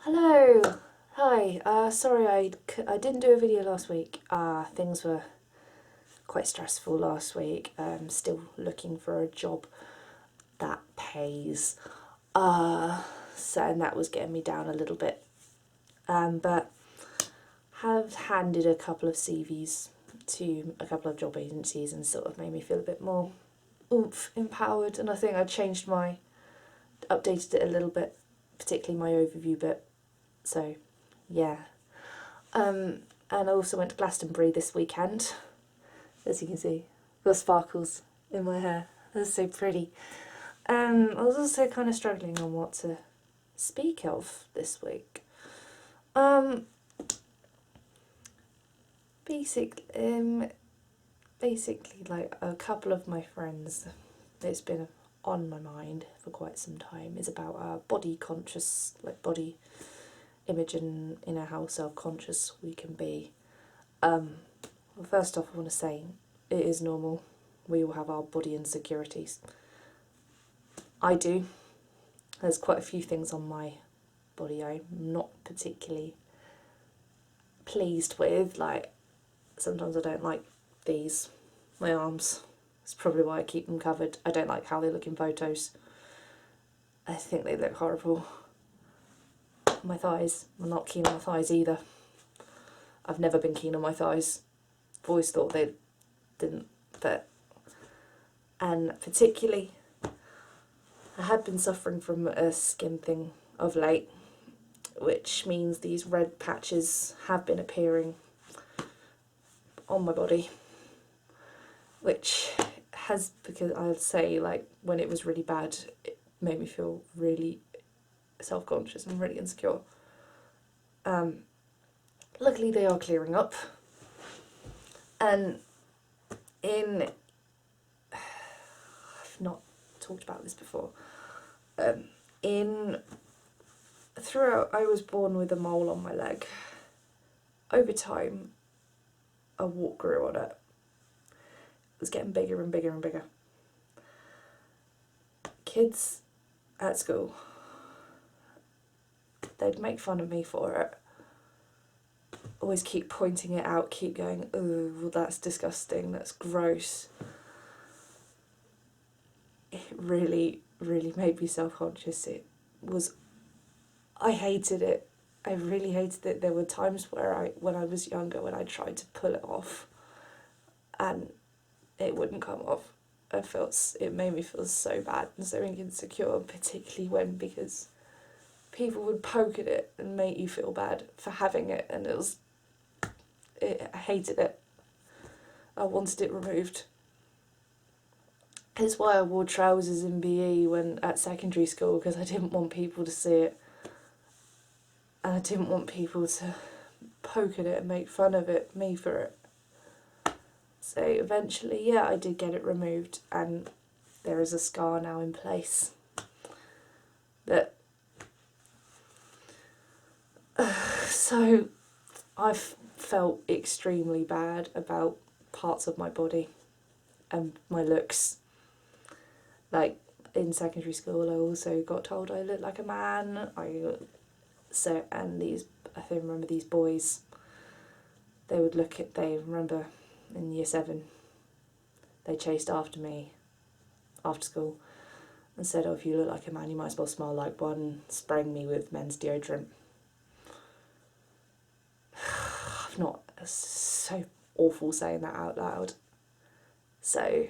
Hello, hi. Sorry I didn't do a video last week. Things were quite stressful last week. Still looking for a job that pays. And that was getting me down a little bit. But have handed a couple of CVs to a couple of job agencies and sort of made me feel a bit more oomph, empowered. And I think updated it a little bit, particularly my overview bit. So, yeah. And I also went to Glastonbury this weekend, as you can see. Got sparkles in my hair. That's so pretty. I was also kind of struggling on what to speak of this week. Basically, like a couple of my friends, it's been on my mind for quite some time, is about body conscious, like body image and how self-conscious we can be. Well, first off, I want to say it is normal. We all have our body insecurities. I do. There's quite a few things on my body I'm not particularly pleased with. Like, sometimes I don't like these, my arms. That's probably why I keep them covered. I don't like how they look in photos. I think they look horrible. My thighs, I'm not keen on my thighs either. I've never been keen on my thighs. I've always thought they didn't fit. And particularly, I had been suffering from a skin thing of late, which means these red patches have been appearing on my body, which has, because I'd say, like, when it was really bad, it made me feel really self-conscious and really insecure. Luckily they are clearing up, and I've not talked about this before, throughout, I was born with a mole on my leg. Over time, a wart grew on it. It was getting bigger and bigger and bigger. Kids at school, they'd make fun of me for it. Always keep pointing it out, keep going, oh, well, that's disgusting, that's gross. It really, really made me self-conscious. I hated it. I really hated it. There were times where when I was younger, when I tried to pull it off and it wouldn't come off. It made me feel so bad and so insecure, particularly because people would poke at it and make you feel bad for having it, and I hated it. I wanted it removed. It's why I wore trousers in BE at secondary school, because I didn't want people to see it. And I didn't want people to poke at it and make fun of me for it. So eventually, yeah, I did get it removed, and there is a scar now in place. But so I've felt extremely bad about parts of my body and my looks. Like, in secondary school, I also got told I looked like a man. I remember these boys, they remember in year 7, they chased after me after school and said, oh, if you look like a man, you might as well smell like one, spraying me with men's deodorant. It's so awful saying that out loud. So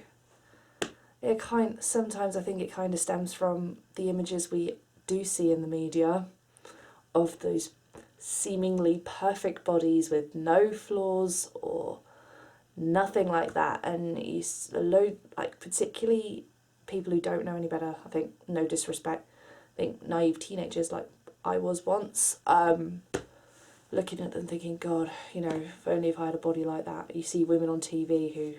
sometimes I think it kind of stems from the images we do see in the media of those seemingly perfect bodies with no flaws or nothing like that, and particularly people who don't know any better. I think, no disrespect, I think naive teenagers like I was once, looking at them thinking, God, if only if I had a body like that. You see women on TV who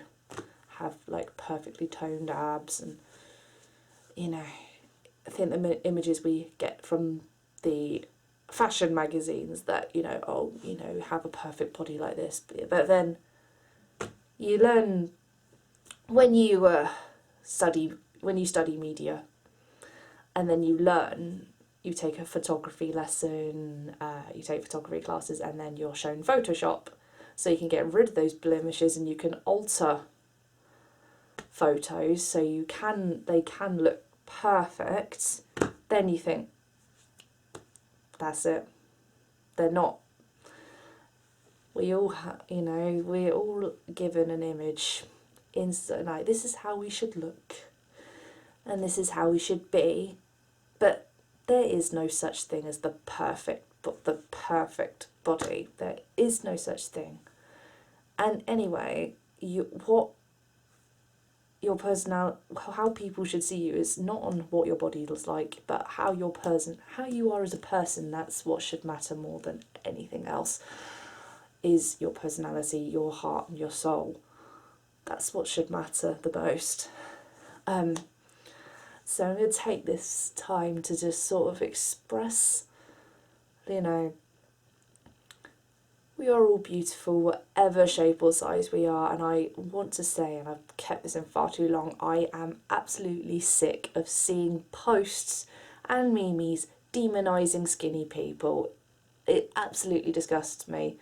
have like perfectly toned abs, and I think the images we get from the fashion magazines that have a perfect body like this, but then you learn when you study media, and then you learn you take a photography lesson, you take photography classes, and then you're shown Photoshop, so you can get rid of those blemishes and you can alter photos so they can look perfect. Then you think, that's it. They're not. We all we're all given an image instant, like, this is how we should look and this is how we should be, but there is no such thing as the perfect body. There is no such thing. And anyway, what your personality, how people should see you, is not on what your body looks like, but how you are as a person. That's what should matter more than anything else, is your personality, your heart and your soul. That's what should matter the most. So I'm going to take this time to just sort of express, we are all beautiful, whatever shape or size we are. And I want to say, and I've kept this in far too long, I am absolutely sick of seeing posts and memes demonising skinny people. It absolutely disgusts me.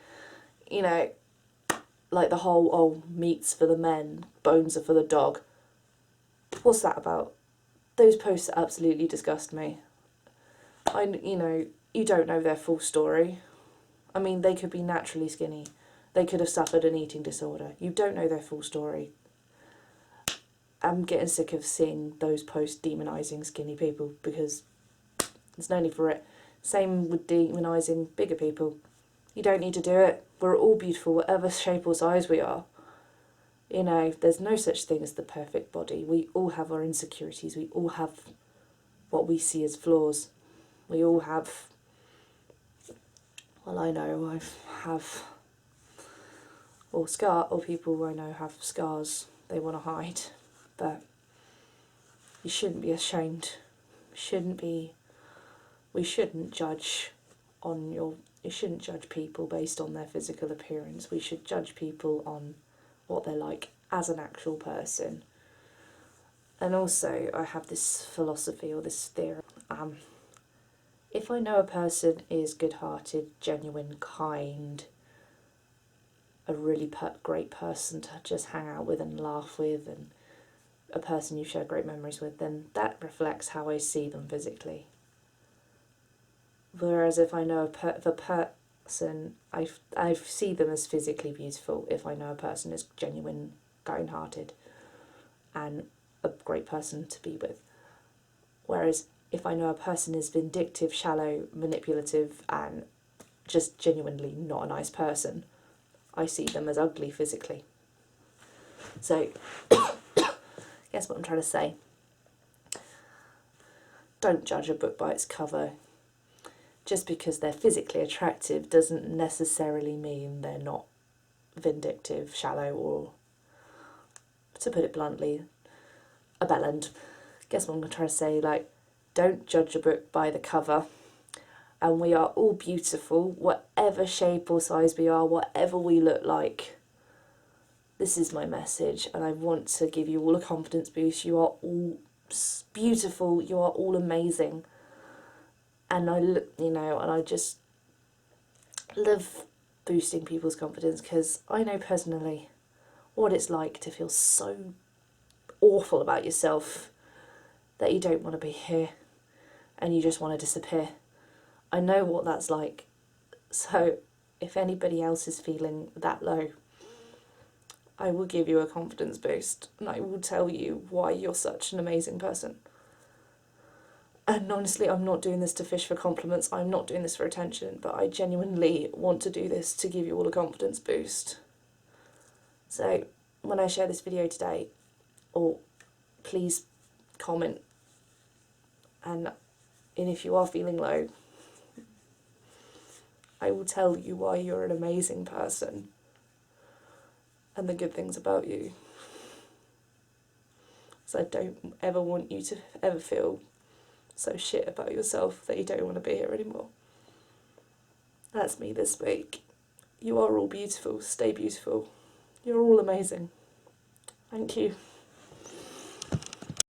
Like the whole, oh, meat's for the men, bones are for the dog. What's that about? Those posts absolutely disgust me. You don't know their full story. I mean, they could be naturally skinny. They could have suffered an eating disorder. You don't know their full story. I'm getting sick of seeing those posts demonising skinny people, because there's no need for it. Same with demonising bigger people. You don't need to do it. We're all beautiful, whatever shape or size we are. There's no such thing as the perfect body. We all have our insecurities. We all have what we see as flaws. We all have, well, I know I have, or people I know have scars they want to hide, but you shouldn't be ashamed. We shouldn't judge you shouldn't judge people based on their physical appearance. We should judge people on what they're like as an actual person. And also, I have this philosophy or this theory. If I know a person is good-hearted, genuine, kind, a really great person to just hang out with and laugh with, and a person you share great memories with, then that reflects how I see them physically. Whereas if I know the person, I see them as physically beautiful if I know a person is genuine, kind-hearted, and a great person to be with. Whereas if I know a person is vindictive, shallow, manipulative, and just genuinely not a nice person, I see them as ugly physically. So, guess what I'm trying to say? Don't judge a book by its cover. Just because they're physically attractive doesn't necessarily mean they're not vindictive, shallow, or, to put it bluntly, a bellend. Guess what I'm going to try to say? Don't judge a book by the cover. And we are all beautiful, whatever shape or size we are, whatever we look like. This is my message, and I want to give you all a confidence boost. You are all beautiful. You are all amazing. And I just love boosting people's confidence, because I know personally what it's like to feel so awful about yourself that you don't want to be here and you just want to disappear. I know what that's like. So if anybody else is feeling that low, I will give you a confidence boost, and I will tell you why you're such an amazing person. And honestly, I'm not doing this to fish for compliments, I'm not doing this for attention, but I genuinely want to do this to give you all a confidence boost. So when I share this video today, or please comment, and if you are feeling low, I will tell you why you're an amazing person and the good things about you. So I don't ever want you to ever feel so shit about yourself that you don't want to be here anymore. That's me this week. You are all beautiful. Stay beautiful. You're all amazing. Thank you.